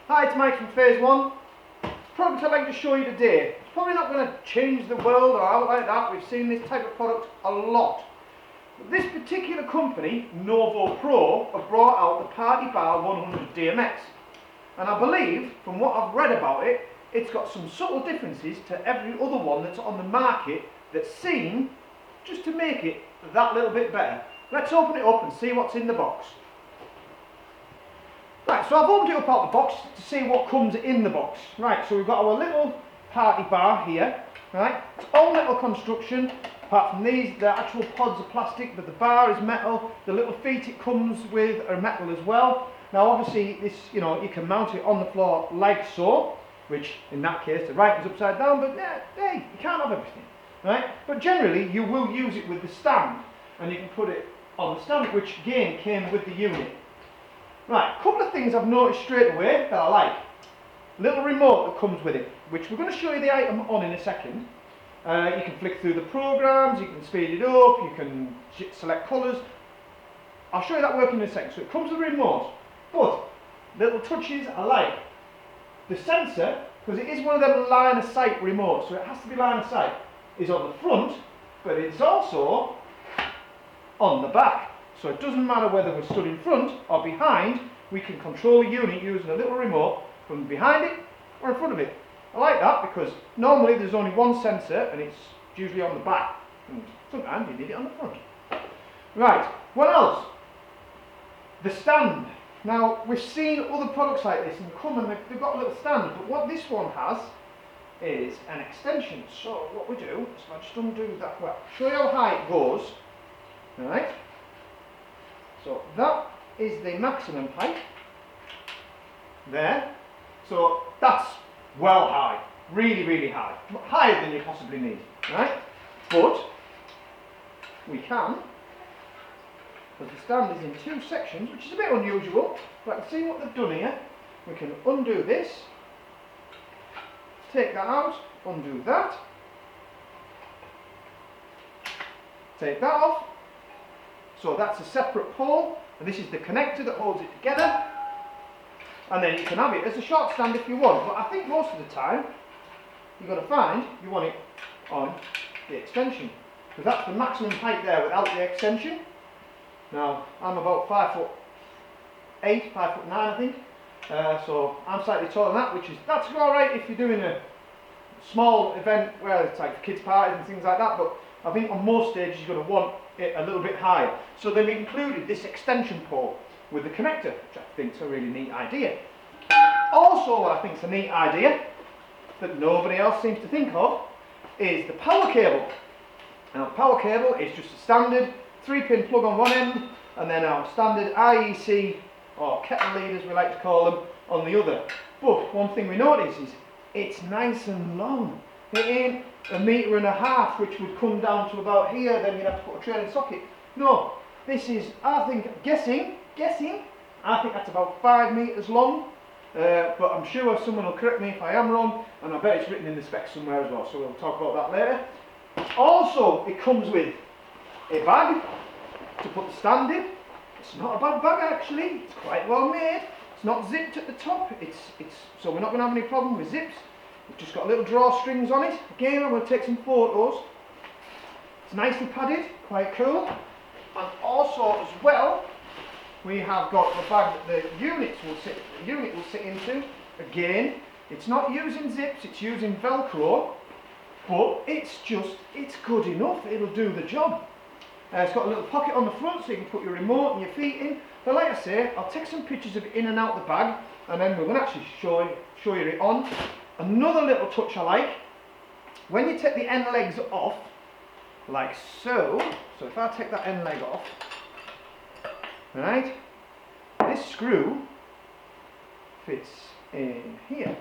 Hi, it's Mike from Phase 1. The product I'd like to show you today, it's probably not going to change the world or out like that. We've seen this type of product a lot. But this particular company, novopro, have brought out the partybar 100 DMX. And I believe, from what I've read about it, it's got some subtle differences to every other one that's on the market that seem just to make it that little bit better. Let's open it up and see what's in the box. Right, so I've opened it up out of the box to see what comes in the box. Right, so we've got our little party bar here. Right, it's all metal construction. Apart from these, the actual pods are plastic, but the bar is metal. The little feet it comes with are metal as well. Now, obviously, this, you can mount it on the floor like so, which in that case the writing's upside down. But hey, you can't have everything, right? But generally, you will use it with the stand, and you can put it on the stand, which again came with the unit. Right, a couple of things I've noticed straight away that I like. Little remote that comes with it, which we're going to show you the item on in a second. You can flick through the programs, you can speed it up, you can select colours. I'll show you that working in a second. So it comes with a remote, but little touches I like. The sensor, because it is one of them line of sight remotes, so it has to be line of sight, is on the front, but it's also on the back. So it doesn't matter whether we're stood in front or behind, we can control the unit using a little remote from behind it or in front of it. I like that because normally there's only one sensor and it's usually on the back, and sometimes you need it on the front. Right, what else? The stand. Now, we've seen other products like this and come and they've got a little stand, but what this one has is an extension. So what we do is I'll just undo that. Well, show you how high it goes. Right. So that is the maximum height there. So that's well high, really high, higher than you possibly need, right? But we can, because the stand is in two sections, which is a bit unusual, but see what they've done here. We can undo this, take that out, undo that, take that off. So that's a separate pole, and this is the connector that holds it together. And then you can have it as a short stand if you want, but I think most of the time you've got to find you want it on the extension, because that's the maximum height there without the extension. Now I'm about 5'8", 5'9", I think, so I'm slightly taller than that, that's alright if you're doing a small event where it's like kids' parties and things like that, but I think on most stages you're going to want it a little bit higher. So they've included this extension pole with the connector, which I think is a really neat idea. Also, what I think is a neat idea that nobody else seems to think of is the power cable. Now, power cable is just a standard 3-pin plug on one end, and then our standard IEC or kettle lead, as we like to call them, on the other. But one thing we notice is it's nice and long. It ain't 1.5 meters, which would come down to about here, then you'd have to put a trailing socket. No, this is, I think, guessing, I think that's about 5 meters long, but I'm sure someone will correct me if I am wrong, and I bet it's written in the specs somewhere as well, so we'll talk about that later. Also, it comes with a bag to put the stand in. It's not a bad bag actually, it's quite well made. It's not zipped at the top, so we're not going to have any problem with zips. It's just got little drawstrings on it. Again, I'm going to take some photos. It's nicely padded, quite cool. And also as well, we have got the bag that the unit will sit into. Again, it's not using zips, it's using Velcro, but it's good enough, it'll do the job. It's got a little pocket on the front so you can put your remote and your feet in. But like I say, I'll take some pictures of it in and out the bag, and then we're going to actually show you it on. Another little touch I like, when you take the end legs off, like so if I take that end leg off, right, this screw fits in here.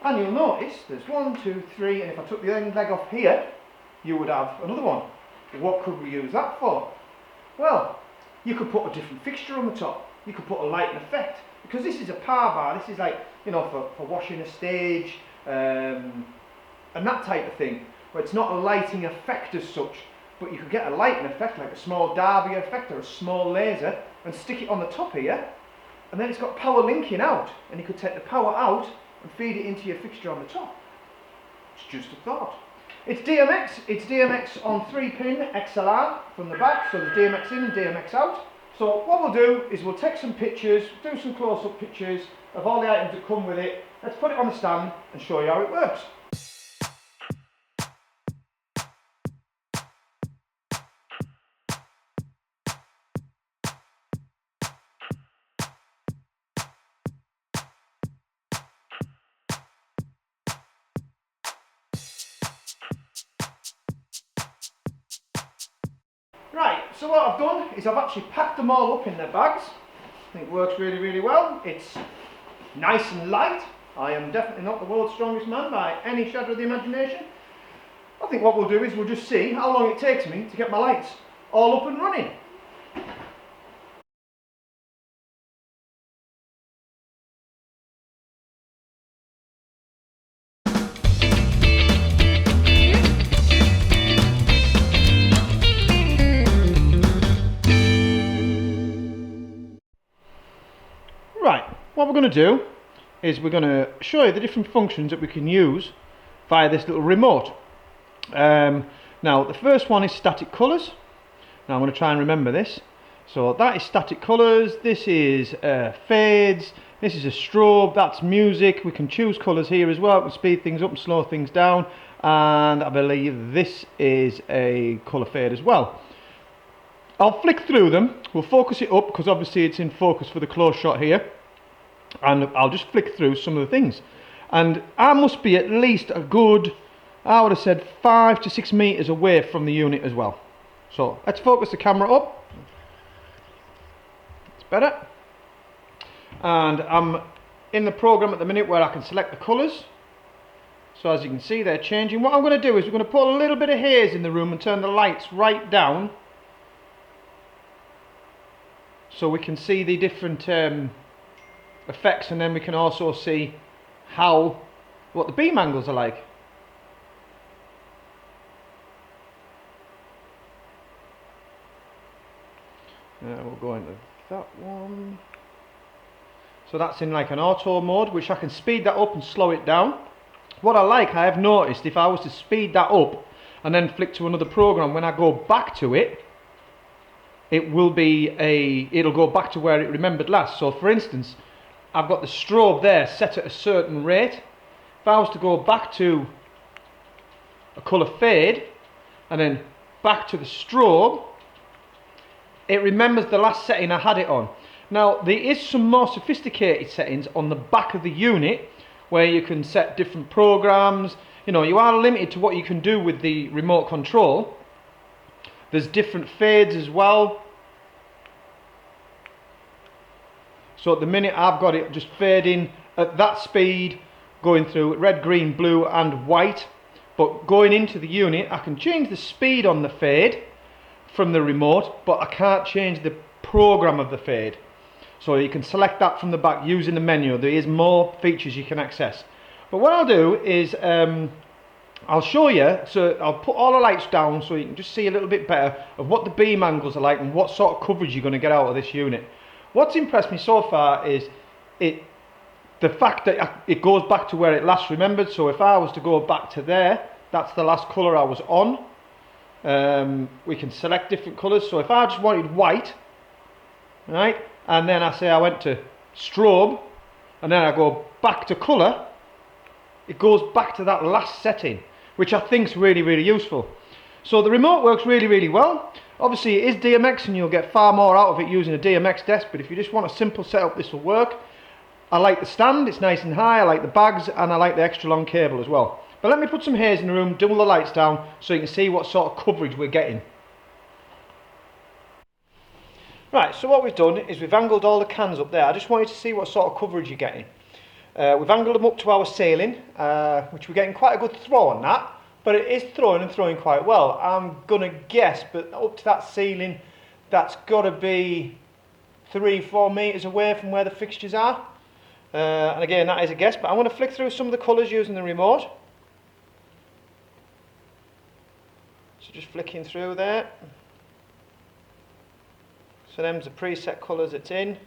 And you'll notice there's 1, 2, 3, and if I took the end leg off here, you would have another one. What could we use that for? Well, you could put a different fixture on the top. You could put a lighting effect, because this is a power bar. This is like, for washing a stage and that type of thing. But it's not a lighting effect as such. but you could get a lighting effect, like a small Derby effect or a small laser, and stick it on the top here, and then it's got power linking out, and you could take the power out and feed it into your fixture on the top. It's just a thought. It's DMX on 3-pin XLR from the back, so there's DMX in and DMX out. So what we'll do is we'll take some pictures, do some close-up pictures of all the items that come with it. Let's put it on the stand and show you how it works. Right, so what I've done is I've actually packed them all up in their bags. I think it works really, really well. It's nice and light. I am definitely not the world's strongest man by any shadow of the imagination. I think what we'll do is we'll just see how long it takes me to get my lights all up and running. Right, what we're going to do is we're going to show you the different functions that we can use via this little remote. Now the first one is static colours. Now I'm going to try and remember this. So that is static colours, this is fades, this is a strobe, that's music. We can choose colours here as well, we can speed things up and slow things down, and I believe this is a colour fade as well. I'll flick through them, we'll focus it up because obviously it's in focus for the close shot here, and I'll just flick through some of the things. And I must be at least a good, I would have said 5 to 6 meters away from the unit as well. So let's focus the camera up. It's better. And I'm in the program at the minute where I can select the colours. So as you can see, they're changing. What I'm going to do is we're going to put a little bit of haze in the room and turn the lights right down, so we can see the different effects, and then we can also see what the beam angles are like. We'll go into that one. So that's in like an auto mode, which I can speed that up and slow it down. What I have noticed, if I was to speed that up and then flick to another program, when I go back to it, it'll go back to where it remembered last. So for instance, I've got the strobe there set at a certain rate. If I was to go back to a colour fade and then back to the strobe, it remembers the last setting I had it on. Now there is some more sophisticated settings on the back of the unit where you can set different programs. You know, you are limited to what you can do with the remote control. There's different fades as well. So at the minute I've got it just fading at that speed, going through red, green, blue and white. But going into the unit, I can change the speed on the fade from the remote, but I can't change the program of the fade. So you can select that from the back using the menu. There is more features you can access. But what I'll do is I'll show you, so I'll put all the lights down so you can just see a little bit better of what the beam angles are like and what sort of coverage you're going to get out of this unit. What's impressed me so far is the fact that it goes back to where it last remembered. So if I was to go back to there, that's the last colour I was on. We can select different colours. So if I just wanted white, right, and then I went to strobe, and then I go back to colour, it goes back to that last setting, which I think is really, really useful. So the remote works really, really well. Obviously it is DMX and you'll get far more out of it using a DMX desk, but if you just want a simple setup, this will work. I like the stand, it's nice and high, I like the bags, and I like the extra long cable as well. But let me put some haze in the room, double the lights down, so you can see what sort of coverage we're getting. Right, so what we've done is we've angled all the cans up there. I just wanted to see what sort of coverage you're getting. We've angled them up to our ceiling, which we're getting quite a good throw on that, but it is throwing quite well. I'm going to guess, but up to that ceiling, that's got to be 3-4 metres away from where the fixtures are. And again, that is a guess, but I'm going to flick through some of the colours using the remote. So just flicking through there. So them's the preset colours it's in.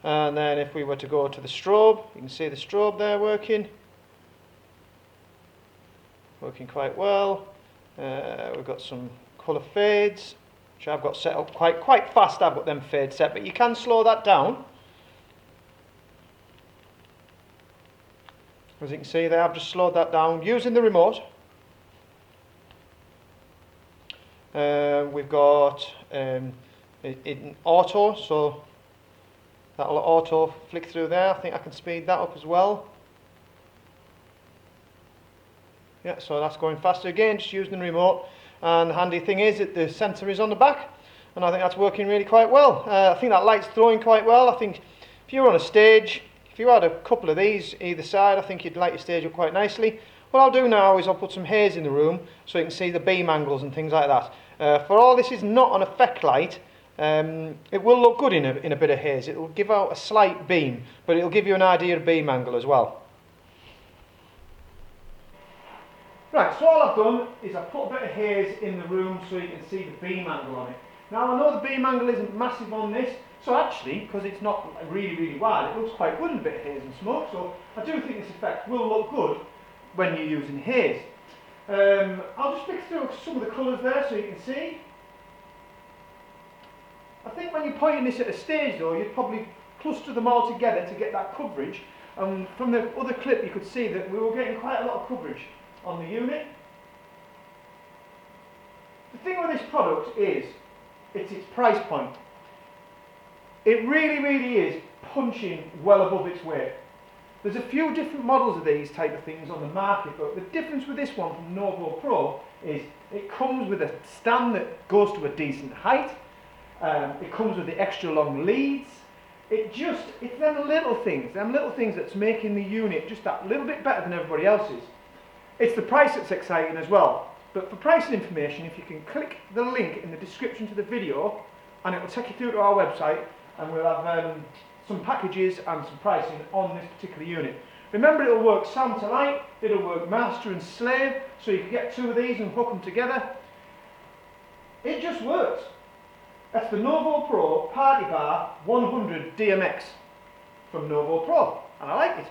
And then if we were to go to the strobe, you can see the strobe there working quite well. We've got some colour fades, which I've got set up quite fast. I've got them fades set, but you can slow that down. As you can see there, I've just slowed that down using the remote. We've got in auto, so that'll auto flick through there. I think I can speed that up as well. Yeah, so that's going faster again, just using the remote. And the handy thing is that the sensor is on the back, and I think that's working really quite well. I think that light's throwing quite well. I think if you were on a stage, if you had a couple of these either side, I think you'd light your stage up quite nicely. What I'll do now is I'll put some haze in the room so you can see the beam angles and things like that. For all this is not an effect light, it will look good in a bit of haze. It will give out a slight beam, but it will give you an idea of beam angle as well. Right, so all I've done is I've put a bit of haze in the room so you can see the beam angle on it. Now I know the beam angle isn't massive on this, so actually, because it's not really wide, it looks quite good in a bit of haze and smoke, so I do think this effect will look good when you're using haze. I'll just pick through some of the colours there so you can see. I think when you're pointing this at a stage though, you'd probably cluster them all together to get that coverage, and from the other clip you could see that we were getting quite a lot of coverage on the unit. The thing with this product is it's its price point. It really is punching well above its weight. There's a few different models of these type of things on the market, but the difference with this one from novopro is it comes with a stand that goes to a decent height. It comes with the extra long leads. It's them little things that's making the unit just that little bit better than everybody else's. It's the price that's exciting as well. But for pricing information, if you can click the link in the description to the video, and it will take you through to our website, and we'll have some packages and some pricing on this particular unit. Remember, it'll work sound to light, it'll work master and slave, so you can get two of these and hook them together. It just works. That's the novopro Party Bar 100 DMX from novopro, and I like it.